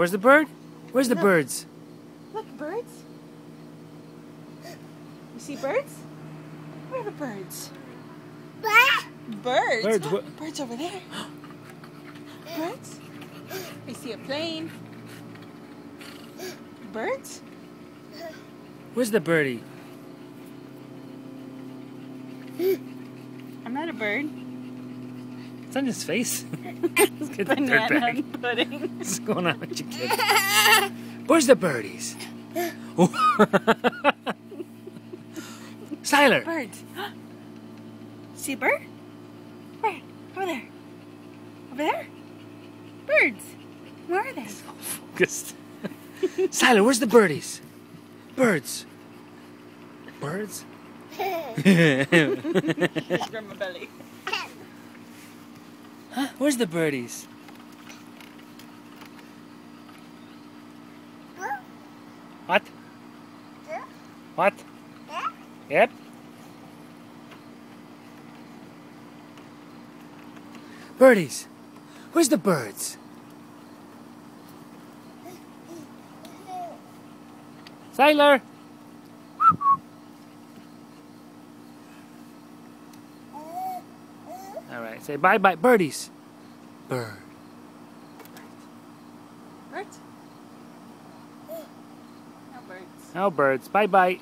Where's the bird? Where's the birds? Look, birds. You see birds? Where are the birds? Birds? Birds. Birds over there. Birds? I see a plane. Birds? Where's the birdie? I'm not a bird. It's on his face. Let's get the dirt Banana bag. pudding. What's going on with you, kid? Where's the birdies? Syler! Birds. See a bird? Where? Over there. Over there? Birds. Where are they? Focused. Syler, where's the birdies? Birds. Birds? Grandma belly. Huh? Where's the birdies? What? What? Yep. Birdies. Where's the birds? Syler! Alright, say bye-bye. Birdies. Bird. Birds? No birds. No birds. Bye-bye.